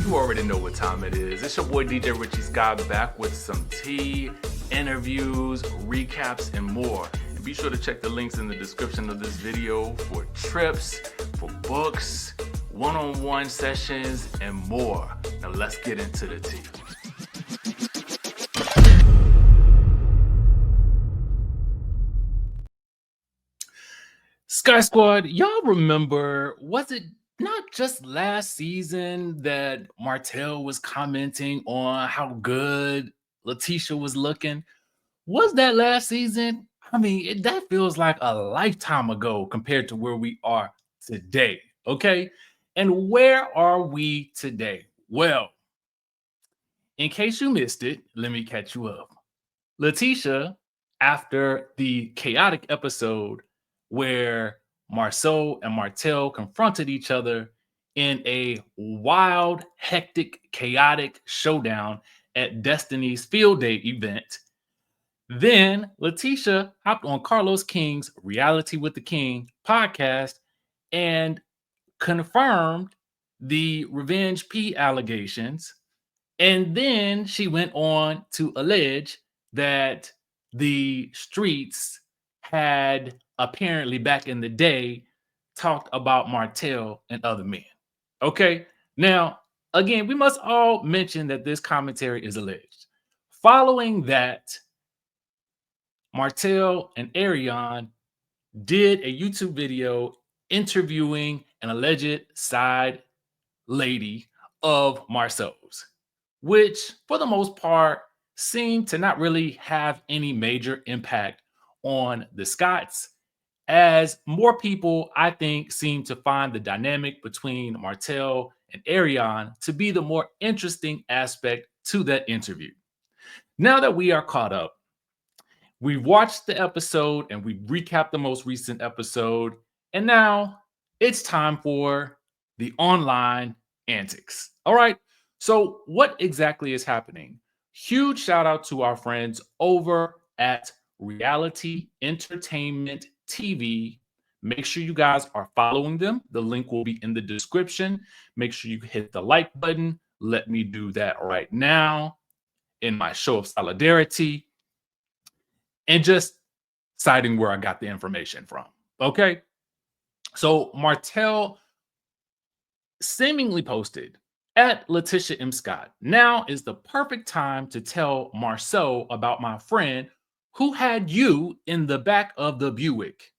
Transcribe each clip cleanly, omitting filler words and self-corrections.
You already know what time it is. It's your boy DJ RichieSkye back with some tea, interviews, recaps, and more. And be sure to check the links in the description of this video for trips, for books, one-on-one sessions, and more. Now let's get into the tea. Skye Squad, y'all remember, was it not just last season that Martell was commenting on how good Latisha was looking? Was that last season? I mean, that feels like a lifetime ago compared to where we are today, okay? And where are we today? Well, in case you missed it, let me catch you up. Latisha, after the chaotic episode where Marceau and Martell confronted each other in a wild, hectic, chaotic showdown at Destiny's Field Day event, then Latisha hopped on Carlos King's Reality with the King podcast and confirmed the Revenge P allegations. And then she went on to allege that the streets had apparently back in the day talked about Martell and other men. Okay. Now, again, we must all mention that this commentary is alleged. Following that, Martell and Ariane did a YouTube video interviewing an alleged side lady of Marceau's, which for the most part seemed to not really have any major impact on the Scots, as more people, I think, seem to find the dynamic between Martell and Ariane to be the more interesting aspect to that interview. Now that we are caught up, we've watched the episode and we've recapped the most recent episode, and now it's time for the online antics. All right. So, what exactly is happening? Huge shout out to our friends over at Reality Entertainment TV. Make sure you guys are following them. The link will be in the description. Make sure you hit the like button. Let me do that right now in my show of solidarity and just citing where I got the information from. Okay. So, Martell seemingly posted at Latisha M. Scott. Now is the perfect time to tell Marceau about my friend who had you in the back of the Buick.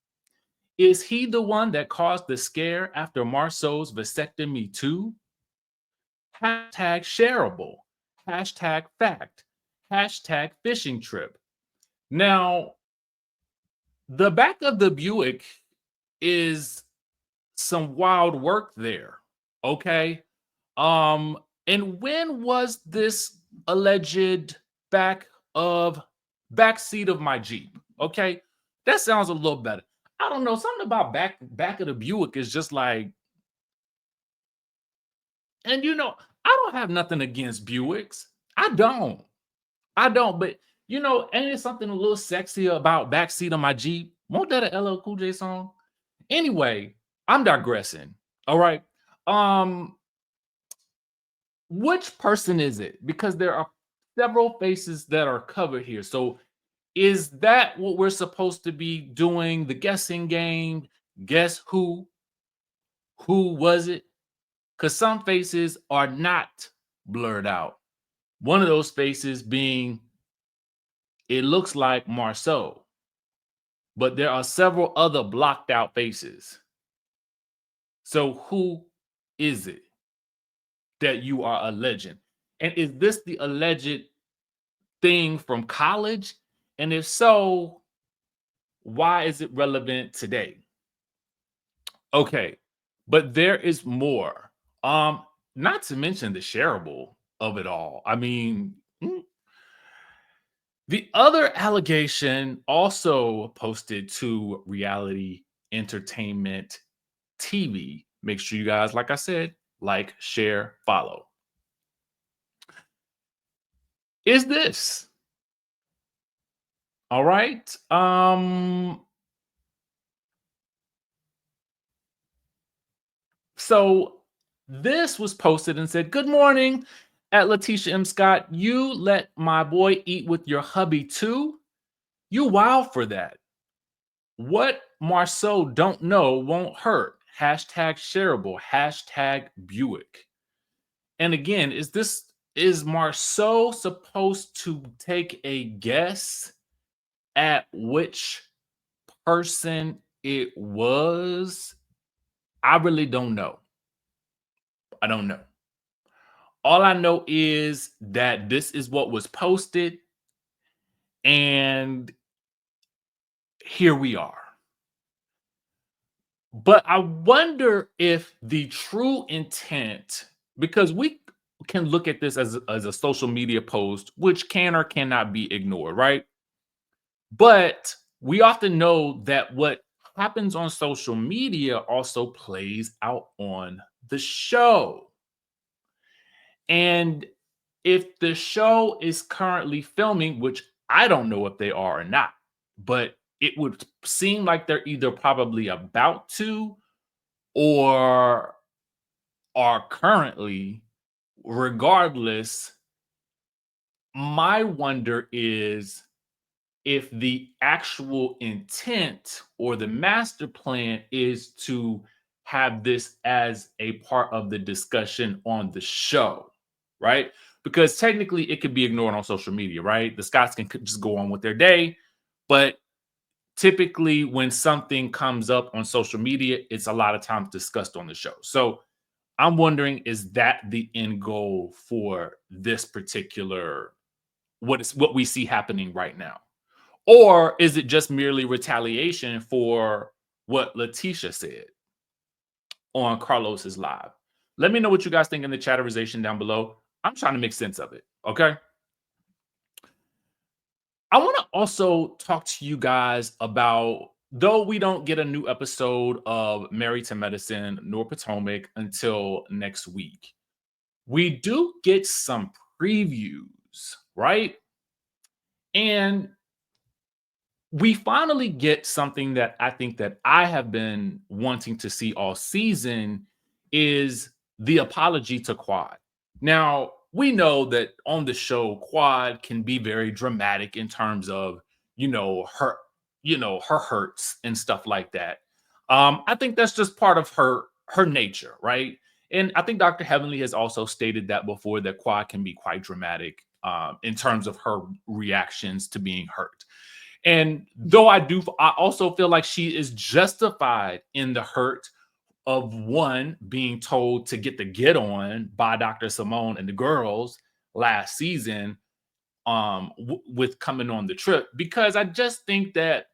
Is he the one that caused the scare after Marceau's vasectomy too? Hashtag shareable. Hashtag fact. Hashtag fishing trip. Now, the back of the Buick is some wild work there. Okay. And when was this alleged backseat of my Jeep? Okay, that sounds a little better. I don't know, something about back of the Buick is just like, and I don't have nothing against Buicks. I don't, but ain't it something a little sexy about backseat of my Jeep? Won't that a LL Cool J song? Anyway, I'm digressing. All right. Um, Which person is it? Because there are several faces that are covered here. So is that what we're supposed to be doing? The guessing game? Guess who? Who was it? Because some faces are not blurred out. One of those faces being, it looks like Marceau, but there are several other blocked out faces. So who is it that you are alleging? And is this the alleged thing from college? And if so, why is it relevant today? Okay, but there is more. Not to mention the shareable of it all. I mean, the other allegation also posted to Reality Entertainment TV. Make sure you guys, like I said, like, share, follow. Is this all right? So This was posted and said, "Good morning at Latisha M. Scott. You let my boy eat with your hubby too? You wild for that. What Marceau don't know won't hurt. Hashtag shareable. Hashtag Buick." And again, is Marceau supposed to take a guess at which person it was? I really don't know. I don't know. All I know is that this is what was posted, and here we are. But I wonder if the true intent, because we can look at this as a social media post, which can or cannot be ignored, right? But we often know that what happens on social media also plays out on the show. And if the show is currently filming, which I don't know if they are or not, but it would seem like they're either probably about to or are currently, regardless, my wonder is if the actual intent or the master plan is to have this as a part of the discussion on the show, right? Because technically it could be ignored on social media, right? The Scots can just go on with their day. But typically, when something comes up on social media, it's a lot of times discussed on the show. So I'm wondering, is that the end goal for this particular what we see happening right now? Or is it just merely retaliation for what Latisha said on Carlos's live? Let me know what you guys think in the chatterization down below. I'm trying to make sense of it. Okay. I want to also talk to you guys about, though we don't get a new episode of Married to Medicine nor Potomac until next week, we do get some previews, right? And we finally get something that I think that I have been wanting to see all season is the apology to Quad. Now, we know that on the show, Quad can be very dramatic in terms of, her, her hurts and stuff like that. I think that's just part of her nature, right? And I think Dr. Heavenly has also stated that before, that Quad can be quite dramatic in terms of her reactions to being hurt. And though I also feel like she is justified in the hurt of one being told to get on by Dr. Simone and the girls last season, with coming on the trip, because I just think that,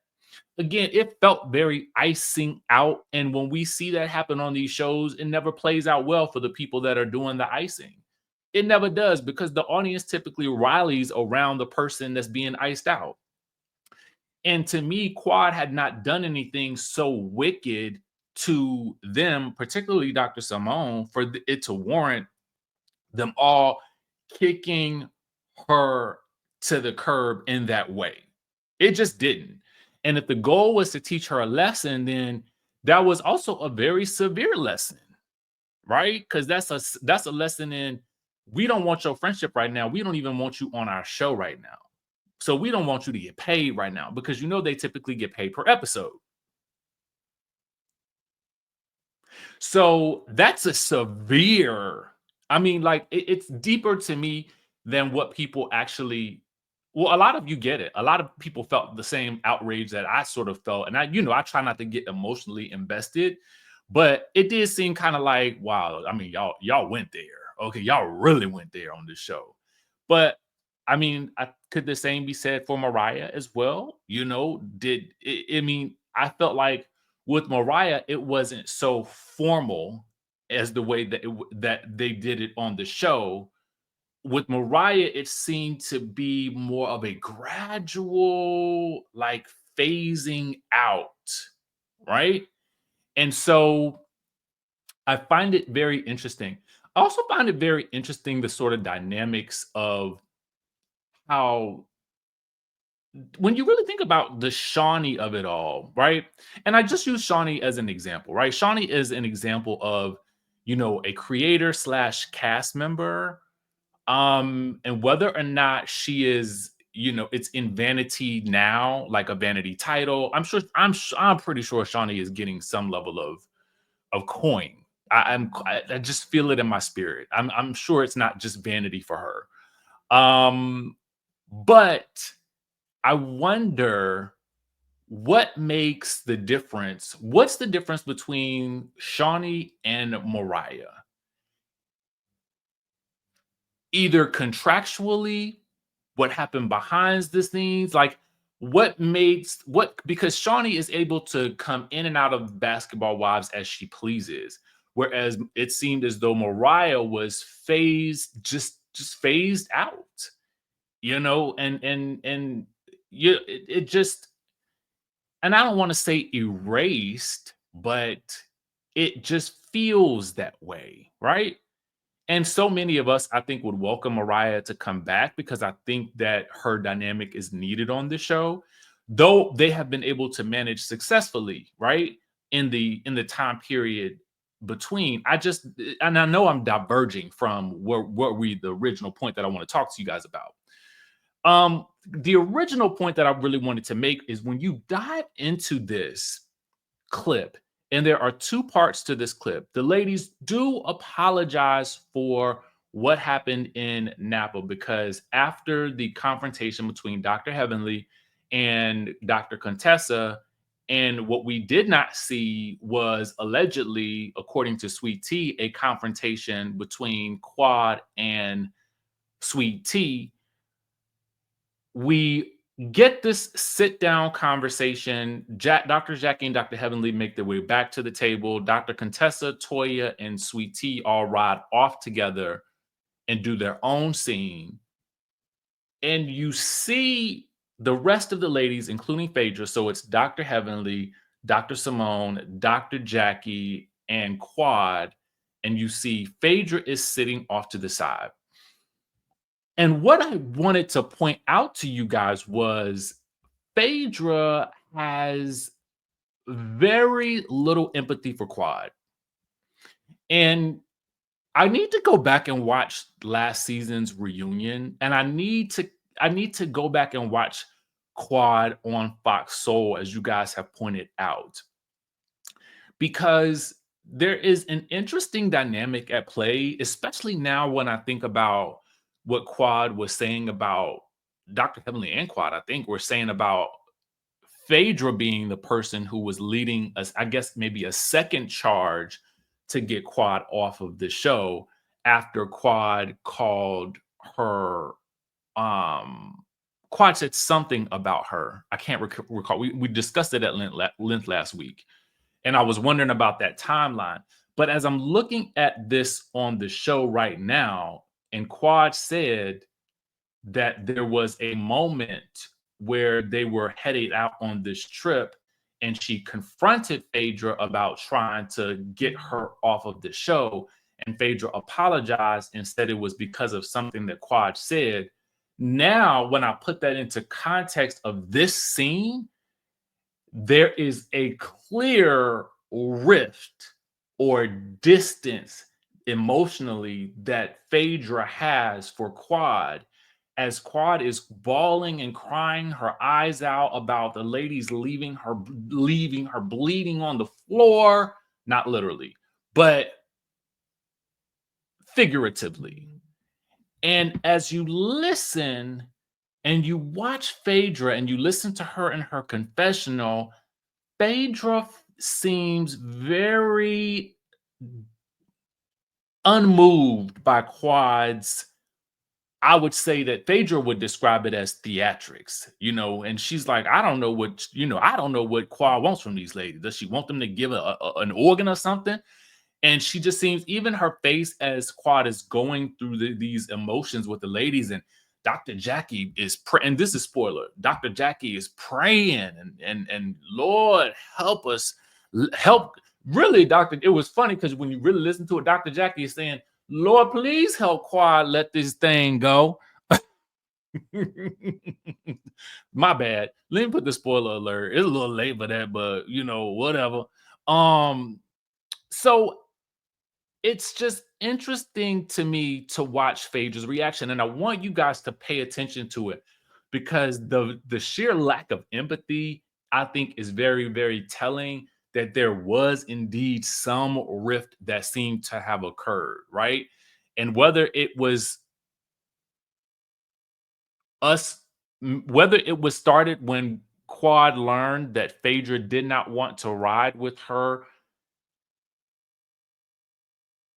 again, it felt very icing out. And when we see that happen on these shows, it never plays out well for the people that are doing the icing. It never does, because the audience typically rallies around the person that's being iced out. And to me, Quad had not done anything so wicked to them, particularly Dr. Simone, for it to warrant them all kicking her to the curb in that way. It just didn't. And if the goal was to teach her a lesson, then that was also a very severe lesson, right? Because that's a lesson in, we don't want your friendship right now. We don't even want you on our show right now. So we don't want you to get paid right now, because they typically get paid per episode. So that's a severe, I mean, like, it's deeper to me than what people actually, well, a lot of you get it. A lot of people felt the same outrage that I sort of felt. And I try not to get emotionally invested, but it did seem kind of like, wow, I mean, y'all went there. Okay, y'all really went there on this show. But I mean, could the same be said for Mariah as well? I mean, I felt like with Mariah, it wasn't so formal as the way that that they did it on the show. With Mariah, it seemed to be more of a gradual, like, phasing out, right? And so I find it very interesting. I also find it very interesting, the sort of dynamics of how, when you really think about the Shawnee of it all, right? And I just use Shawnee as an example, right? Shawnee is an example of, a creator slash cast member. And whether or not she is, it's in Vanity now, like a Vanity title. I'm pretty sure Shawnee is getting some level of coin. I just feel it in my spirit. I'm sure it's not just vanity for her. But I wonder what makes the difference. What's the difference between Shawnee and Mariah? Either contractually, what happened behind the scenes, like because Shawnee is able to come in and out of Basketball Wives as she pleases, whereas it seemed as though Mariah was just phased out, and it just, and I don't want to say erased, but it just feels that way, right? And so many of us, I think, would welcome Mariah to come back because I think that her dynamic is needed on the show, though they have been able to manage successfully, right? In the time period between. And I know I'm diverging from the original point that I want to talk to you guys about. The original point that I really wanted to make is when you dive into this clip, and there are two parts to this clip. The ladies do apologize for what happened in Napa because after the confrontation between Dr. Heavenly and Dr. Contessa, and what we did not see was allegedly, according to Sweet Tea, a confrontation between Quad and Sweet Tea. We get this sit down conversation. Dr. Jackie and Dr. Heavenly make their way back to the table. Dr. Contessa, Toya, and Sweet Tea all ride off together and do their own scene. And you see the rest of the ladies, including Phaedra. So it's Dr. Heavenly, Dr. Simone, Dr. Jackie, and Quad. And you see Phaedra is sitting off to the side. And what I wanted to point out to you guys was Phaedra has very little empathy for Quad. And I need to go back and watch last season's reunion. And I need to go back and watch Quad on Fox Soul, as you guys have pointed out. Because there is an interesting dynamic at play, especially now when I think about what Quad was saying about Dr. Heavenly and Quad, I think, were saying about Phaedra being the person who was leading us, I guess maybe a second charge to get Quad off of the show after Quad called her. Quad said something about her. I can't recall. We discussed it at length last week. And I was wondering about that timeline. But as I'm looking at this on the show right now, and Quad said that there was a moment where they were headed out on this trip and she confronted Phaedra about trying to get her off of the show. And Phaedra apologized and said it was because of something that Quad said. Now, when I put that into context of this scene, there is a clear rift or distance emotionally that Phaedra has for Quad, as Quad is bawling and crying her eyes out about the ladies leaving her bleeding on the floor, not literally, but figuratively. And as you listen and you watch Phaedra and you listen to her in her confessional, Phaedra seems very unmoved by Quad's. I would say that Phaedra would describe it as theatrics, and she's like, I don't know what Quad wants from these ladies. Does she want them to give an organ or something? And she just seems, even her face as Quad is going through these emotions with the ladies, and Dr. Jackie is and this is spoiler. Dr. Jackie is praying and Lord help us, help. Really, it was funny because when you really listen to it, Dr. Jackie is saying, Lord, please help Quad let this thing go. My bad. Let me put the spoiler alert. It's a little late for that, but whatever. So it's just interesting to me to watch Phaedra's reaction, and I want you guys to pay attention to it because the sheer lack of empathy, I think, is very, very telling that there was indeed some rift that seemed to have occurred, right? And whether it was us, whether it was started when Quad learned that Phaedra did not want to ride with her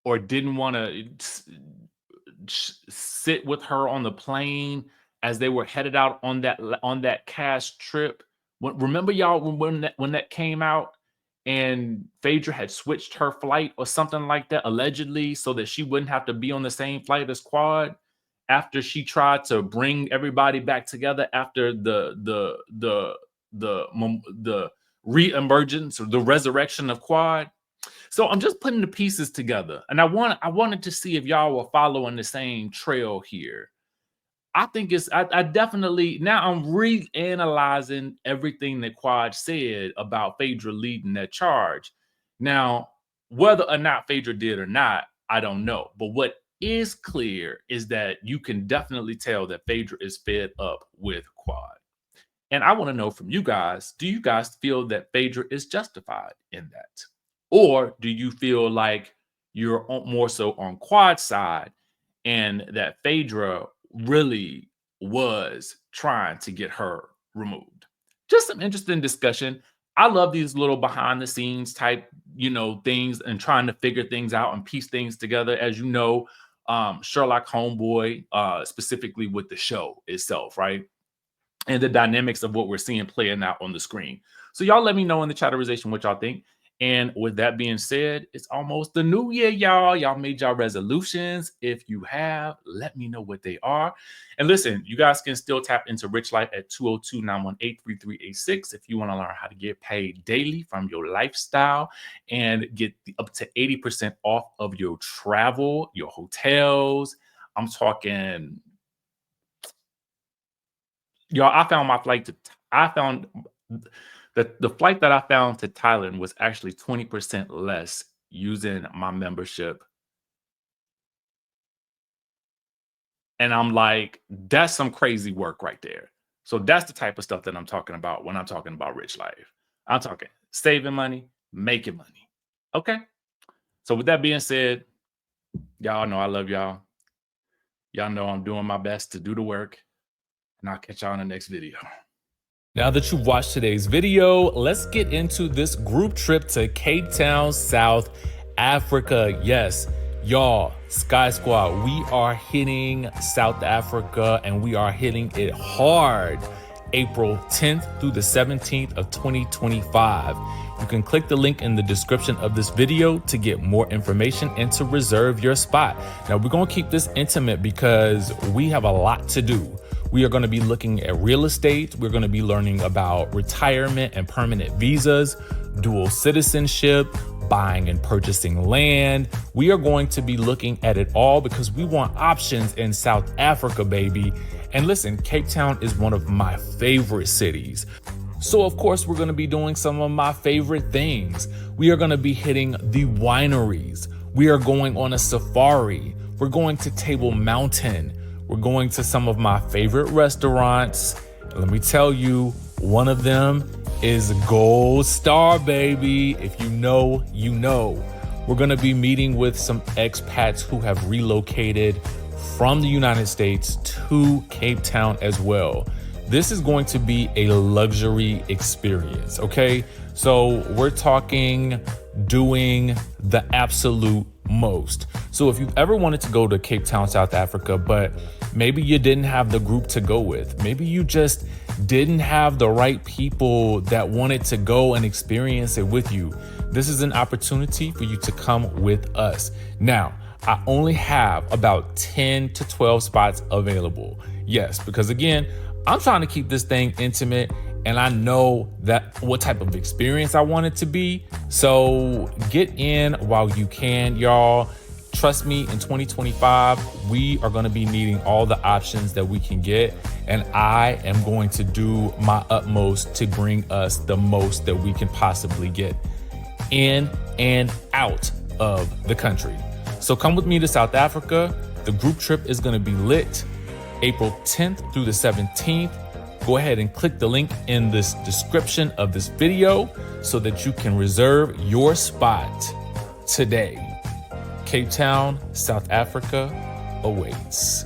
or didn't want to sit with her on the plane as they were headed out on that cash trip. Remember y'all when that came out and Phaedra had switched her flight or something like that allegedly so that she wouldn't have to be on the same flight as Quad after she tried to bring everybody back together after the re-emergence or the resurrection of Quad. So I'm just putting the pieces together, and I wanted to see if y'all were following the same trail here. I think I definitely now I'm reanalyzing everything that Quad said about Phaedra leading that charge. Now, whether or not Phaedra did or not, I don't know. But what is clear is that you can definitely tell that Phaedra is fed up with Quad. And I want to know from you guys, do you guys feel that Phaedra is justified in that? Or do you feel like you're more so on Quad's side and that Phaedra really was trying to get her removed? Just some interesting discussion. I love these little behind the scenes type, things and trying to figure things out and piece things together. As you know, Sherlock Homeboy, specifically with the show itself, right? And the dynamics of what we're seeing playing out on the screen. So y'all let me know in the chatterization what y'all think. And with that being said, it's almost the new year, y'all. Y'all made y'all resolutions. If you have, let me know what they are. And listen, you guys can still tap into Rich Life at 202-918-3386 if you want to learn how to get paid daily from your lifestyle and get up to 80% off of your travel, your hotels. I'm talking, y'all, I found the flight that I found to Thailand was actually 20% less using my membership. And I'm like, that's some crazy work right there. So that's the type of stuff that I'm talking about when I'm talking about Rich Life. I'm talking saving money, making money. Okay. So with that being said, y'all know I love y'all. Y'all know I'm doing my best to do the work. And I'll catch y'all in the next video. Now that you've watched today's video, let's get into this group trip to Cape Town, South Africa. Yes, y'all, Skye Squad, we are hitting South Africa and we are hitting it hard. April 10th through the 17th of 2025. You can click the link in the description of this video to get more information and to reserve your spot. Now we're gonna keep this intimate because we have a lot to do. We are going to be looking at real estate. We're going to be learning about retirement and permanent visas, dual citizenship, buying and purchasing land. We are going to be looking at it all because we want options in South Africa, baby. And listen, Cape Town is one of my favorite cities. So of course, we're going to be doing some of my favorite things. We are going to be hitting the wineries. We are going on a safari. We're going to Table Mountain. We're going to some of my favorite restaurants. Let me tell you, one of them is Gold Star, baby. If you know, you know. We're going to be meeting with some expats who have relocated from the United States to Cape Town as well. This is going to be a luxury experience, okay? So we're talking doing the absolute most. So if you've ever wanted to go to Cape Town, South Africa, but maybe you didn't have the group to go with, maybe you just didn't have the right people that wanted to go and experience it with you, this is an opportunity for you to come with us. Now, I only have about 10 to 12 spots available. Yes, because again, I'm trying to keep this thing intimate and I know that what type of experience I want it to be. So get in while you can, y'all. Trust me, in 2025, we are going to be needing all the options that we can get. And I am going to do my utmost to bring us the most that we can possibly get in and out of the country. So come with me to South Africa. The group trip is going to be lit April 10th through the 17th. Go ahead and click the link in this description of this video so that you can reserve your spot today. Cape Town, South Africa awaits.